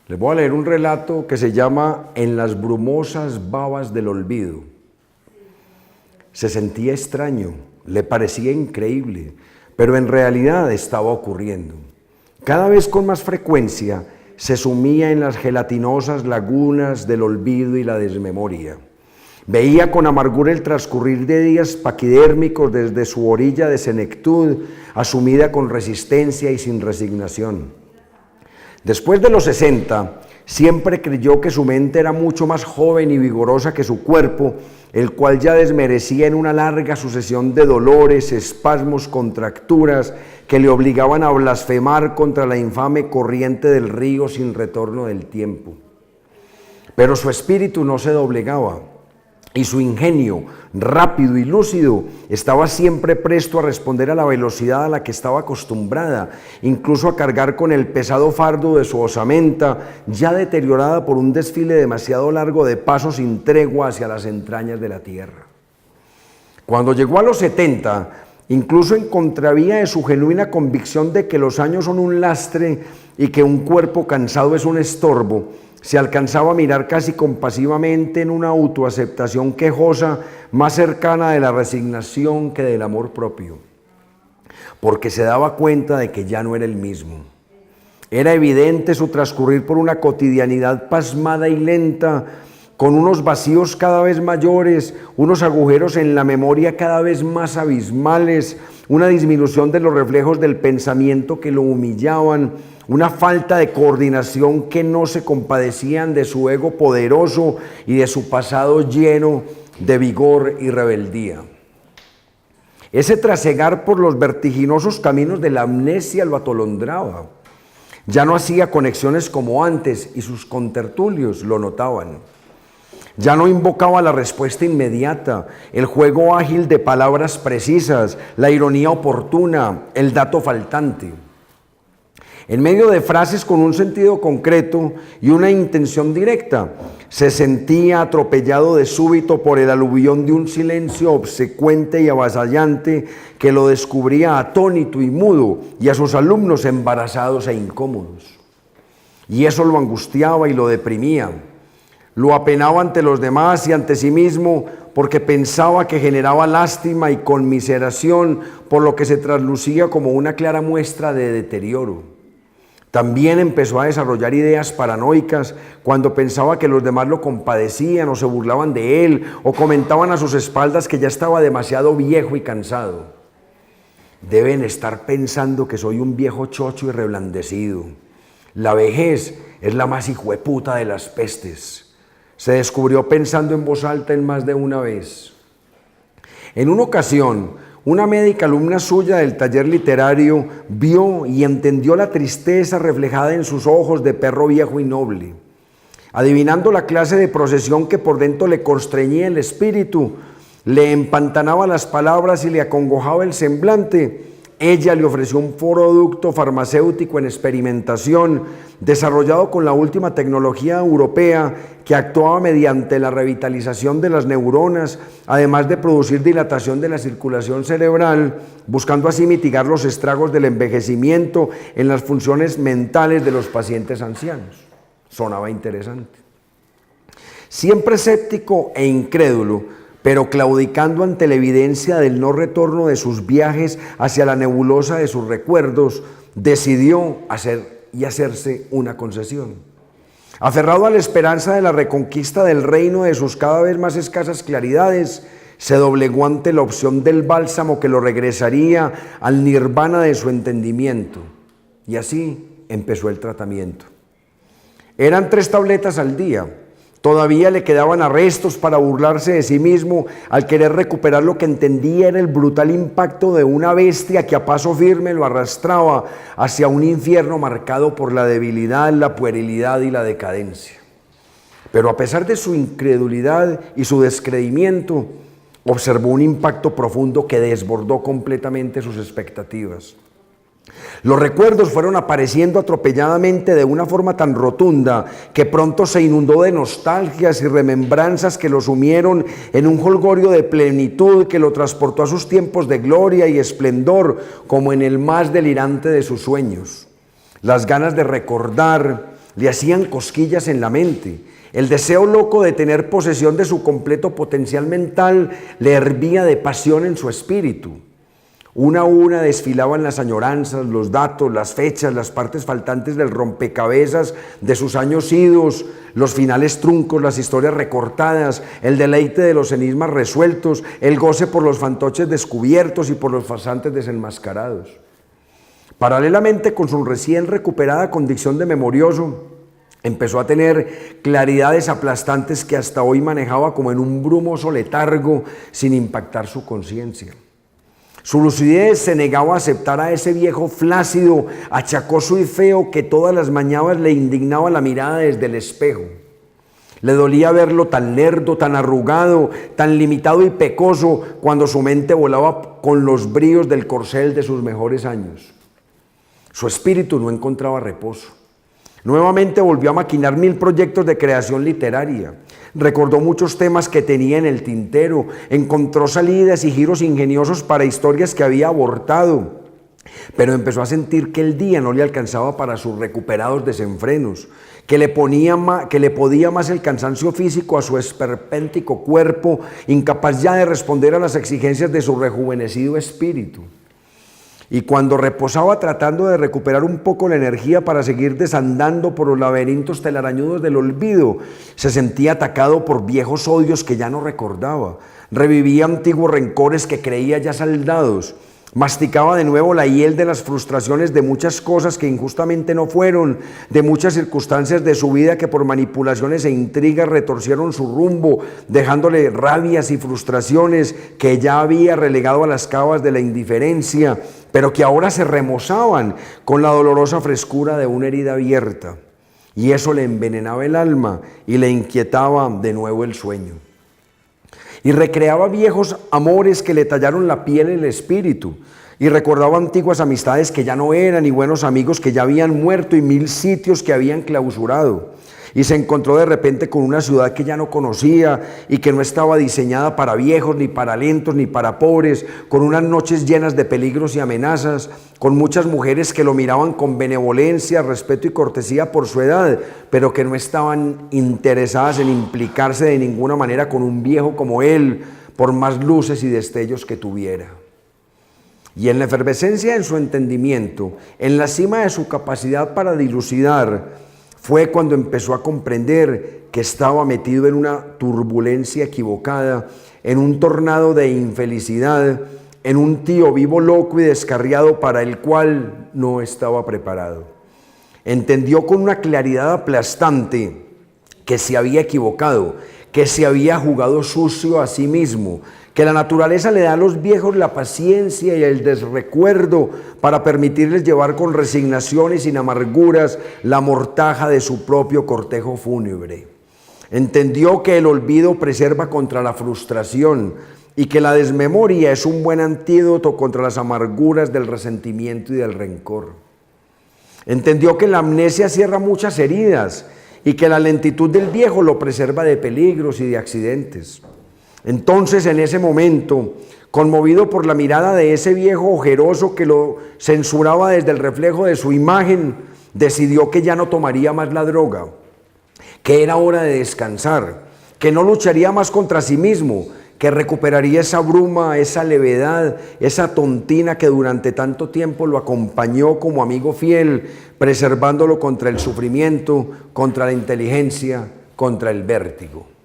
Les voy a leer un relato que se llama En las brumosas babas del olvido. Se sentía extraño, le parecía increíble, pero en realidad estaba ocurriendo. Cada vez con más frecuencia se sumía en las gelatinosas lagunas del olvido y la desmemoria. Veía con amargura el transcurrir de días paquidérmicos desde su orilla de senectud, asumida con resistencia y sin resignación. Después de los 60, siempre creyó que su mente era mucho más joven y vigorosa que su cuerpo, el cual ya desmerecía en una larga sucesión de dolores, espasmos, contracturas que le obligaban a blasfemar contra la infame corriente del río sin retorno del tiempo. Pero su espíritu no se doblegaba y su ingenio, rápido y lúcido, estaba siempre presto a responder a la velocidad a la que estaba acostumbrada, incluso a cargar con el pesado fardo de su osamenta, ya deteriorada por un desfile demasiado largo de pasos sin tregua hacia las entrañas de la tierra. Cuando llegó a los 70, incluso en contravía de su genuina convicción de que los años son un lastre y que un cuerpo cansado es un estorbo, se alcanzaba a mirar casi compasivamente en una autoaceptación quejosa, más cercana de la resignación que del amor propio, porque se daba cuenta de que ya no era el mismo. Era evidente su transcurrir por una cotidianidad pasmada y lenta, con unos vacíos cada vez mayores, unos agujeros en la memoria cada vez más abismales, una disminución de los reflejos del pensamiento que lo humillaban, una falta de coordinación que no se compadecían de su ego poderoso y de su pasado lleno de vigor y rebeldía. Ese trasegar por los vertiginosos caminos de la amnesia lo atolondraba. Ya no hacía conexiones como antes y sus contertulios lo notaban. Ya no invocaba la respuesta inmediata, el juego ágil de palabras precisas, la ironía oportuna, el dato faltante. En medio de frases con un sentido concreto y una intención directa, se sentía atropellado de súbito por el aluvión de un silencio obsecuente y avasallante que lo descubría atónito y mudo, y a sus alumnos embarazados e incómodos. Y eso lo angustiaba y lo deprimía. Lo apenaba ante los demás y ante sí mismo, porque pensaba que generaba lástima y conmiseración, por lo que se traslucía como una clara muestra de deterioro. También empezó a desarrollar ideas paranoicas cuando pensaba que los demás lo compadecían o se burlaban de él o comentaban a sus espaldas que ya estaba demasiado viejo y cansado. Deben estar pensando que soy un viejo chocho y reblandecido. La vejez es la más hijueputa de las pestes. Se descubrió pensando en voz alta en más de una vez. En una ocasión, una médica alumna suya del taller literario vio y entendió la tristeza reflejada en sus ojos de perro viejo y noble. Adivinando la clase de procesión que por dentro le constreñía el espíritu, le empantanaba las palabras y le acongojaba el semblante, ella le ofreció un producto farmacéutico en experimentación, desarrollado con la última tecnología europea, que actuaba mediante la revitalización de las neuronas, además de producir dilatación de la circulación cerebral, buscando así mitigar los estragos del envejecimiento en las funciones mentales de los pacientes ancianos. Sonaba interesante. Siempre escéptico e incrédulo, pero claudicando ante la evidencia del no retorno de sus viajes hacia la nebulosa de sus recuerdos, decidió hacerse una concesión. Aferrado a la esperanza de la reconquista del reino de sus cada vez más escasas claridades, se doblegó ante la opción del bálsamo que lo regresaría al nirvana de su entendimiento. Y así empezó el tratamiento. Eran 3 tabletas al día. Todavía le quedaban arrestos para burlarse de sí mismo al querer recuperar lo que entendía era el brutal impacto de una bestia que a paso firme lo arrastraba hacia un infierno marcado por la debilidad, la puerilidad y la decadencia. Pero a pesar de su incredulidad y su descreimiento, observó un impacto profundo que desbordó completamente sus expectativas. Los recuerdos fueron apareciendo atropelladamente de una forma tan rotunda que pronto se inundó de nostalgias y remembranzas que lo sumieron en un jolgorio de plenitud que lo transportó a sus tiempos de gloria y esplendor como en el más delirante de sus sueños. Las ganas de recordar, le hacían cosquillas en la mente. El deseo loco de tener posesión de su completo potencial mental le hervía de pasión en su espíritu. Una a una desfilaban las añoranzas, los datos, las fechas, las partes faltantes del rompecabezas de sus años idos, los finales truncos, las historias recortadas, el deleite de los enigmas resueltos, el goce por los fantoches descubiertos y por los farsantes desenmascarados. Paralelamente con su recién recuperada condición de memorioso, empezó a tener claridades aplastantes que hasta hoy manejaba como en un brumoso letargo sin impactar su conciencia. Su lucidez se negaba a aceptar a ese viejo flácido, achacoso y feo que todas las mañanas le indignaba la mirada desde el espejo. Le dolía verlo tan lerdo, tan arrugado, tan limitado y pecoso cuando su mente volaba con los bríos del corcel de sus mejores años. Su espíritu no encontraba reposo. Nuevamente volvió a maquinar 1000 proyectos de creación literaria. Recordó muchos temas que tenía en el tintero, encontró salidas y giros ingeniosos para historias que había abortado, pero empezó a sentir que el día no le alcanzaba para sus recuperados desenfrenos, que le podía más el cansancio físico a su esperpéntico cuerpo, incapaz ya de responder a las exigencias de su rejuvenecido espíritu. Y cuando reposaba tratando de recuperar un poco la energía para seguir desandando por los laberintos telarañudos del olvido, se sentía atacado por viejos odios que ya no recordaba, revivía antiguos rencores que creía ya saldados, masticaba de nuevo la hiel de las frustraciones de muchas cosas que injustamente no fueron, de muchas circunstancias de su vida que por manipulaciones e intrigas retorcieron su rumbo, dejándole rabias y frustraciones que ya había relegado a las cavas de la indiferencia, pero que ahora se remozaban con la dolorosa frescura de una herida abierta. Y eso le envenenaba el alma y le inquietaba de nuevo el sueño. Y recreaba viejos amores que le tallaron la piel y el espíritu, y recordaba antiguas amistades que ya no eran, y buenos amigos que ya habían muerto, y 1000 sitios que habían clausurado. Y se encontró de repente con una ciudad que ya no conocía y que no estaba diseñada para viejos, ni para lentos, ni para pobres, con unas noches llenas de peligros y amenazas, con muchas mujeres que lo miraban con benevolencia, respeto y cortesía por su edad, pero que no estaban interesadas en implicarse de ninguna manera con un viejo como él, por más luces y destellos que tuviera. Y en la efervescencia de su entendimiento, en la cima de su capacidad para dilucidar, fue cuando empezó a comprender que estaba metido en una turbulencia equivocada, en un tornado de infelicidad, en un tío vivo loco y descarriado para el cual no estaba preparado. Entendió con una claridad aplastante que se había equivocado, que se había jugado sucio a sí mismo, que la naturaleza le da a los viejos la paciencia y el desrecuerdo para permitirles llevar con resignación y sin amarguras la mortaja de su propio cortejo fúnebre. Entendió que el olvido preserva contra la frustración y que la desmemoria es un buen antídoto contra las amarguras del resentimiento y del rencor. Entendió que la amnesia cierra muchas heridas y que la lentitud del viejo lo preserva de peligros y de accidentes. Entonces, en ese momento, conmovido por la mirada de ese viejo ojeroso que lo censuraba desde el reflejo de su imagen, decidió que ya no tomaría más la droga, que era hora de descansar, que no lucharía más contra sí mismo, que recuperaría esa bruma, esa levedad, esa tontina que durante tanto tiempo lo acompañó como amigo fiel, preservándolo contra el sufrimiento, contra la inteligencia, contra el vértigo.